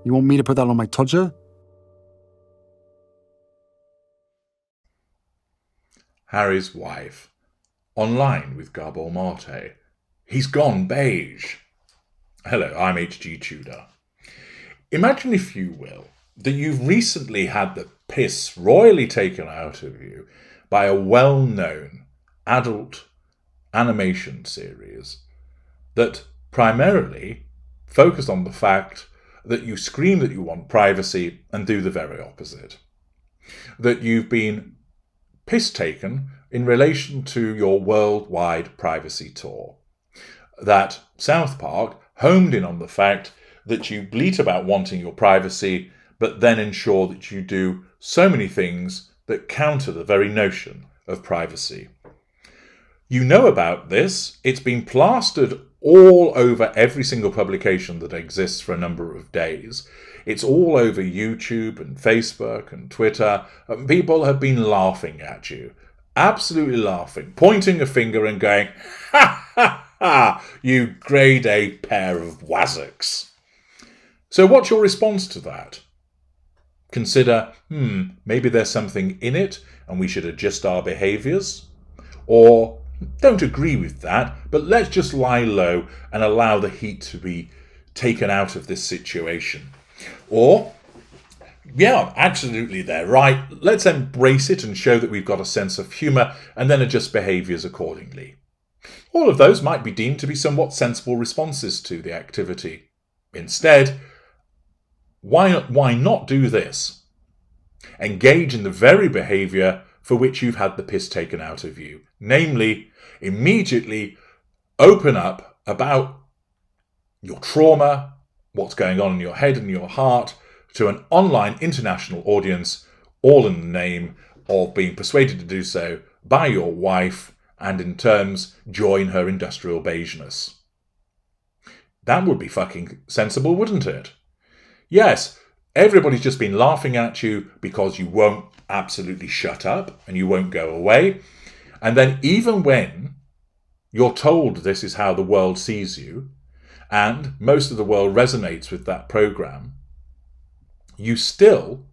You want me to put that on my Tudor? Harry's wife. Online with Gabor Mate. He's gone beige. Hello, I'm hgtudor. Imagine, if you will, that you've recently had the piss royally taken out of you by a well-known adult animation series that primarily focused on the fact that you scream that you want privacy and do the very opposite. That you've been piss taken in relation to your worldwide privacy tour. That South Park homed in on the fact that you bleat about wanting your privacy, but then ensure that you do so many things that counter the very notion of privacy. You know about this. It's been plastered all over every single publication that exists for a number of days. It's all over YouTube and Facebook and Twitter. And people have been laughing at you. Absolutely laughing. Pointing a finger and going, ha ha ha, you grade A pair of wazzocks. So what's your response to that? Consider, maybe there's something in it and we should adjust our behaviours? Or don't agree with that, but let's just lie low and allow the heat to be taken out of this situation. Or, yeah, absolutely, they're right. Let's embrace it and show that we've got a sense of humour and then adjust behaviours accordingly. All of those might be deemed to be somewhat sensible responses to the activity. Instead, why not do this? Engage in the very behaviour for which you've had the piss taken out of you. Namely, immediately open up about your trauma, what's going on in your head and your heart, to an online international audience, all in the name of being persuaded to do so by your wife, and in terms, join her industrial beigeness. That would be fucking sensible, wouldn't it? Yes, everybody's just been laughing at you because you won't absolutely shut up and you won't go away. And then even when you're told this is how the world sees you, and most of the world resonates with that program, you still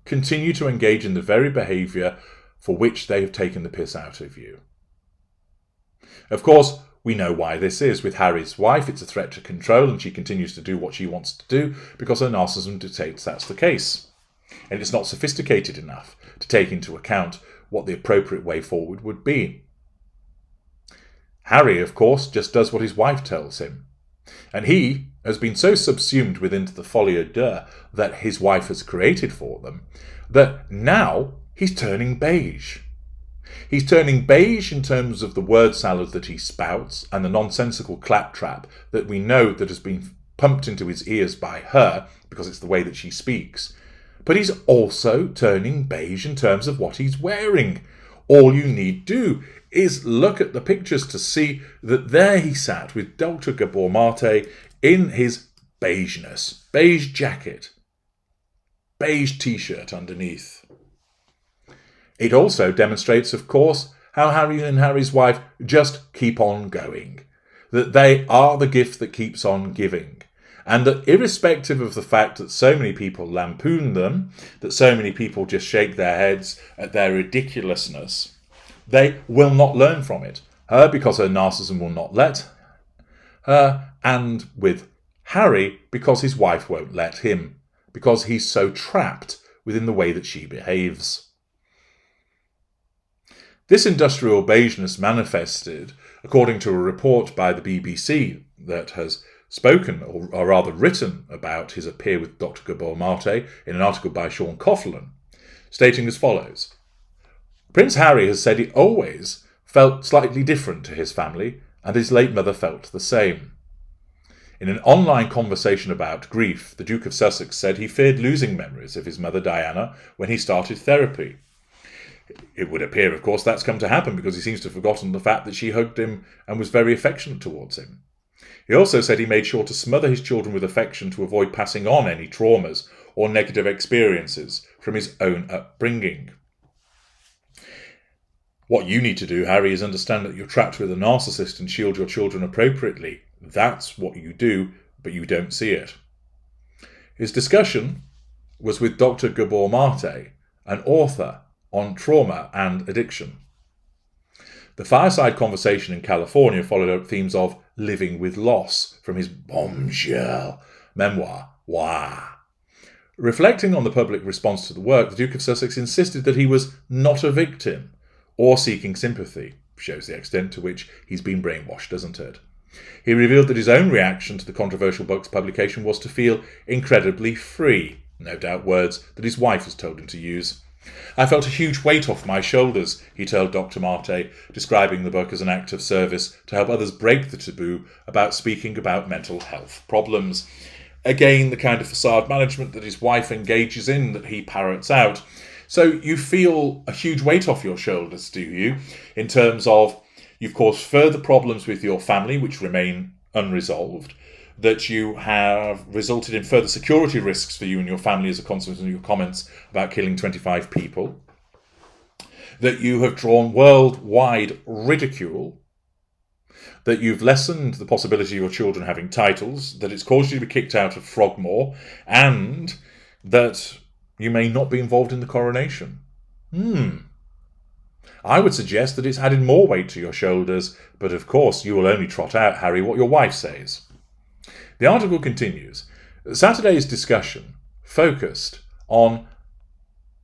continue to engage in the very behaviour for which they have taken the piss out of you. Of course, we know why this is. With Harry's wife, it's a threat to control, and she continues to do what she wants to do because her narcissism dictates that's the case. And it's not sophisticated enough to take into account what the appropriate way forward would be. Harry, of course, just does what his wife tells him. And he has been so subsumed within the folie à that his wife has created for them that now he's turning beige. He's turning beige in terms of the word salad that he spouts and the nonsensical claptrap that we know that has been pumped into his ears by her because it's the way that she speaks. But he's also turning beige in terms of what he's wearing. All you need do is look at the pictures to see that there he sat with Dr Gabor Mate in his beigeness. Beige jacket. Beige t-shirt underneath. It also demonstrates, of course, how Harry and Harry's wife just keep on going. That they are the gift that keeps on giving. And that irrespective of the fact that so many people lampoon them, that so many people just shake their heads at their ridiculousness, they will not learn from it. Her, because her narcissism will not let her, and with Harry, because his wife won't let him, because he's so trapped within the way that she behaves. This industrial beigeness manifested, according to a report by the BBC that has spoken, or rather written, about his affair with Dr Gabor Mate in an article by Sean Coughlin, stating as follows. Prince Harry has said he always felt slightly different to his family, and his late mother felt the same. In an online conversation about grief, the Duke of Sussex said he feared losing memories of his mother Diana when he started therapy. It would appear, of course, that's come to happen because he seems to have forgotten the fact that she hugged him and was very affectionate towards him. He also said he made sure to smother his children with affection to avoid passing on any traumas or negative experiences from his own upbringing. What you need to do, Harry, is understand that you're trapped with a narcissist and shield your children appropriately. That's what you do, but you don't see it. His discussion was with Dr Gabor Mate, an author on trauma and addiction. The fireside conversation in California followed up themes of living with loss from his bombshell memoir, Wah. Reflecting on the public response to the work, the Duke of Sussex insisted that he was not a victim or seeking sympathy. Shows the extent to which he's been brainwashed, doesn't it? He revealed that his own reaction to the controversial book's publication was to feel incredibly free, no doubt words that his wife has told him to use. I felt a huge weight off my shoulders, he told Dr Mate, describing the book as an act of service to help others break the taboo about speaking about mental health problems. Again, the kind of facade management that his wife engages in, that he parrots out. So you feel a huge weight off your shoulders, do you? In terms of you've caused further problems with your family, which remain unresolved, that you have resulted in further security risks for you and your family as a consequence of your comments about killing 25 people, that you have drawn worldwide ridicule, that you've lessened the possibility of your children having titles, that it's caused you to be kicked out of Frogmore, and that you may not be involved in the coronation. I would suggest that it's added more weight to your shoulders, but of course you will only trot out, Harry, what your wife says. The article continues. Saturday's discussion focused on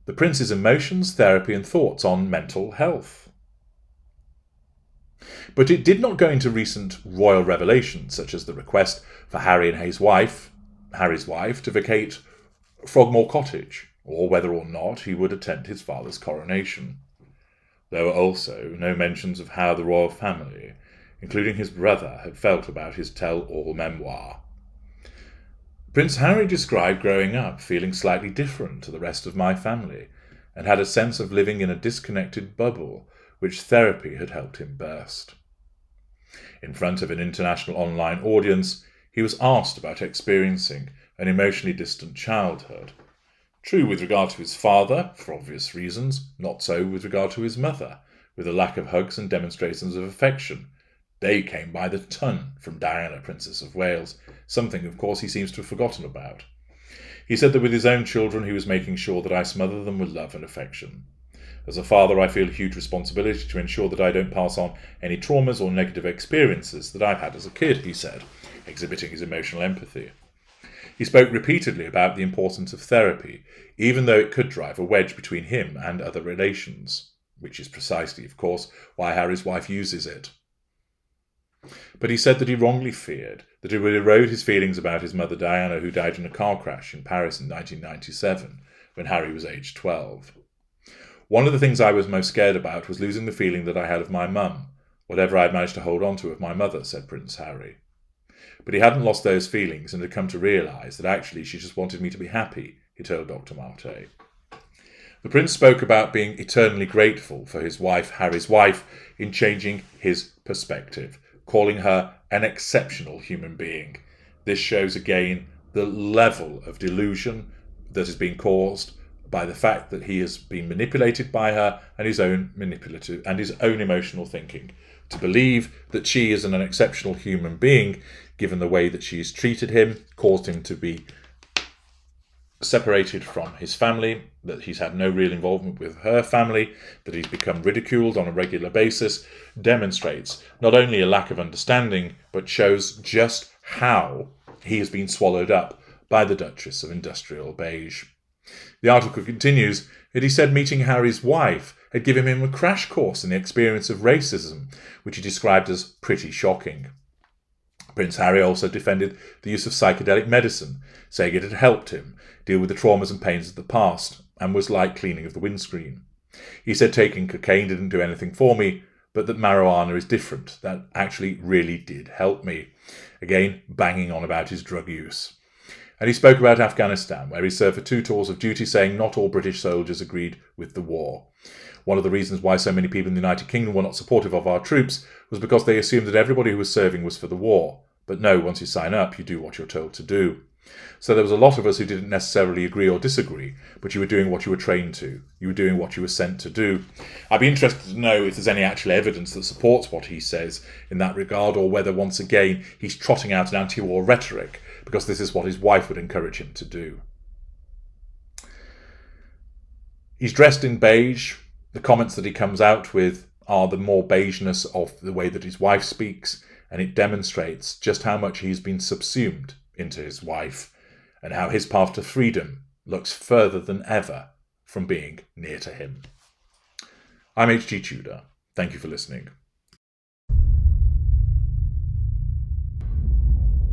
the Prince's emotions, therapy and thoughts on mental health. But it did not go into recent royal revelations, such as the request for Harry and Harry's wife, to vacate Frogmore Cottage, or whether or not he would attend his father's coronation. There were also no mentions of how the royal family, including his brother, had felt about his tell-all memoir. Prince Harry described growing up feeling slightly different to the rest of my family, and had a sense of living in a disconnected bubble, which therapy had helped him burst. In front of an international online audience, he was asked about experiencing an emotionally distant childhood. True with regard to his father, for obvious reasons, not so with regard to his mother, with a lack of hugs and demonstrations of affection. They came by the ton from Diana, Princess of Wales, something, of course, he seems to have forgotten about. He said that with his own children he was making sure that I smother them with love and affection. As a father, I feel a huge responsibility to ensure that I don't pass on any traumas or negative experiences that I've had as a kid, he said, exhibiting his emotional empathy. He spoke repeatedly about the importance of therapy, even though it could drive a wedge between him and other relations, which is precisely, of course, why Harry's wife uses it. But he said that he wrongly feared that it would erode his feelings about his mother Diana, who died in a car crash in Paris in 1997, when Harry was aged 12. One of the things I was most scared about was losing the feeling that I had of my mum, whatever I had managed to hold on to of my mother, said Prince Harry. But he hadn't lost those feelings and had come to realise that actually she just wanted me to be happy, he told Dr Mate. The Prince spoke about being eternally grateful for his wife, Harry's wife, in changing his perspective, calling her an exceptional human being. This shows again the level of delusion that has been caused by the fact that he has been manipulated by her and his own emotional thinking. To believe that she is an exceptional human being, given the way that she has treated him, caused him to be separated from his family, that he's had no real involvement with her family, that he's become ridiculed on a regular basis, demonstrates not only a lack of understanding, but shows just how he has been swallowed up by the Duchess of Industrial Beige. The article continues that he said meeting Harry's wife had given him a crash course in the experience of racism, which he described as pretty shocking. Prince Harry also defended the use of psychedelic medicine, saying it had helped him deal with the traumas and pains of the past, and was like cleaning of the windscreen. He said taking cocaine didn't do anything for me, but that marijuana is different. That actually really did help me. Again, banging on about his drug use. And he spoke about Afghanistan, where he served for 2 tours of duty, saying not all British soldiers agreed with the war. One of the reasons why so many people in the United Kingdom were not supportive of our troops was because they assumed that everybody who was serving was for the war. But no, once you sign up, you do what you're told to do. So there was a lot of us who didn't necessarily agree or disagree, but you were doing what you were trained to. You were doing what you were sent to do. I'd be interested to know if there's any actual evidence that supports what he says in that regard, or whether, once again, he's trotting out an anti-war rhetoric, because this is what his wife would encourage him to do. He's dressed in beige. The comments that he comes out with are the more beigeness of the way that his wife speaks, and it demonstrates just how much he's been subsumed into his wife and how his path to freedom looks further than ever from being near to him. I'm HG Tudor. Thank you for listening.